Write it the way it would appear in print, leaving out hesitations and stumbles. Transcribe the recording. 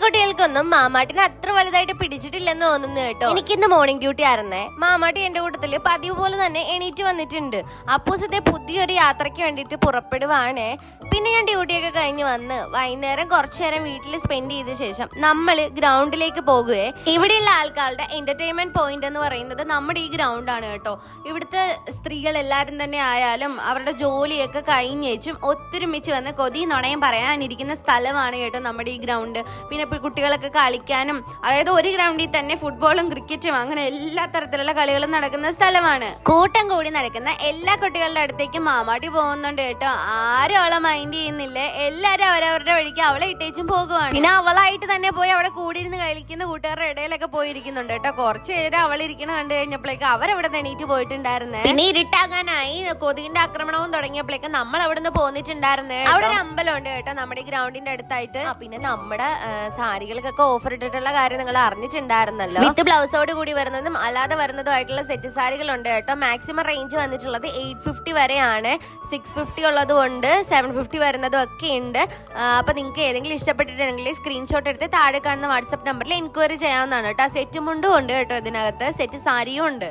കുട്ടികൾക്കൊന്നും മാമാട്ടിനെ അത്ര വലുതായിട്ട് പിടിച്ചിട്ടില്ലെന്ന് തോന്നുന്നു കേട്ടോ. എനിക്കിന്ന് മോർണിംഗ് ഡ്യൂട്ടി ആയിരുന്നേ. മാമാട്ടി എന്റെ കൂട്ടത്തില് പതിവ് പോലെ തന്നെ എണീറ്റ് വന്നിട്ടുണ്ട്. അപ്പൂസത്തെ പുതിയൊരു യാത്രയ്ക്ക് വേണ്ടിയിട്ട് പുറപ്പെടുവാണേ. പിന്നെ ഞാൻ ഡ്യൂട്ടിയൊക്കെ കഴിഞ്ഞ് വന്ന് വൈകുന്നേരം കുറച്ചു നേരം വീട്ടിൽ സ്പെൻഡ് ചെയ്ത ശേഷം നമ്മള് ഗ്രൗണ്ടിലേക്ക് പോകുകയെ. ഇവിടെയുള്ള ആൾക്കാരുടെ എന്റർടൈൻമെന്റ് പോയിന്റ് എന്ന് പറയുന്നത് നമ്മുടെ ഈ ഗ്രൗണ്ട് ആണ് കേട്ടോ. ഇവിടുത്തെ സ്ത്രീകൾ എല്ലാരും തന്നെ ആയാലും അവരുടെ ജോലിയൊക്കെ കഴിഞ്ഞേച്ചും ഒത്തൊരുമിച്ച് വന്ന് കൊതി നുണയും പറയാനിരിക്കുന്ന സ്ഥലമാണ് കേട്ടോ നമ്മുടെ ഈ ഗ്രൗണ്ട്. പിന്നെ കുട്ടികളൊക്കെ കളിക്കാനും, അതായത് ഒരു ഗ്രൗണ്ടിൽ തന്നെ ഫുട്ബോളും ക്രിക്കറ്റും അങ്ങനെ എല്ലാ തരത്തിലുള്ള കളികളും നടക്കുന്ന സ്ഥലമാണ്. കൂട്ടം കൂടി നടക്കുന്ന എല്ലാ കുട്ടികളുടെ അടുത്തേക്ക് മാമാട്ടി പോകുന്നുണ്ട് കേട്ടോ. ആരും അവളെ മൈൻഡ് ചെയ്യുന്നില്ല. എല്ലാരും അവരവരുടെ വഴിക്ക് അവളെ ഇട്ടേച്ചും പോകുവാണ്. പിന്നെ അവളായിട്ട് തന്നെ പോയി അവിടെ കൂടിയിരുന്ന് കളിക്കുന്ന കൂട്ടുകാരുടെ ഇടയിലൊക്കെ പോയിരിക്കുന്നുണ്ട് കേട്ടോ. കുറച്ചു നേരം അവളിരിക്കണ കണ്ടു കഴിഞ്ഞപ്പോഴേക്ക് അവരവിടെ എണീറ്റ് പോയിട്ടുണ്ടായിരുന്നേ. പിന്നെ ഇരുട്ടാകാനായി കൊതുകിന്റെ ആക്രമണവും തുടങ്ങിയപ്പോഴേക്ക് നമ്മൾ അവിടെ നിന്ന് പോന്നിട്ടുണ്ടായിരുന്നേ. അവിടെ ഒരു അമ്പലമുണ്ട് കേട്ടോ നമ്മുടെ ഗ്രൗണ്ടിന്റെ അടുത്തായിട്ട്. പിന്നെ നമ്മുടെ സാരികൾക്കൊക്കെ ഓഫർ ഇട്ടിട്ടുള്ള കാര്യം നിങ്ങൾ അറിഞ്ഞിട്ടുണ്ടായിരുന്നല്ലോ. വിത്ത് ബ്ലൗസോട് കൂടി വരുന്നതും അല്ലാതെ വരുന്നതുമായിട്ടുള്ള സെറ്റ് സാരികളുണ്ട് കേട്ടോ. മാക്സിമം റേഞ്ച് വന്നിട്ടുള്ളത് 850 വരെയാണ്. 650 ഉള്ളതും ഉണ്ട്, 750 വരുന്നതും ഒക്കെ ഉണ്ട്. അപ്പൊ നിങ്ങൾക്ക് ഏതെങ്കിലും ഇഷ്ടപ്പെട്ടിട്ടുണ്ടെങ്കിൽ സ്ക്രീൻഷോട്ട് എടുത്ത് താഴെ കാണുന്ന വാട്സ്ആപ്പ് നമ്പറിൽ എൻക്വയറി ചെയ്യാവുന്നതാണ് കേട്ടോ. സെറ്റ് മുണ്ടും ഉണ്ട് കേട്ടോ, ഇതിനകത്ത് സെറ്റ് സാരിയും ഉണ്ട്.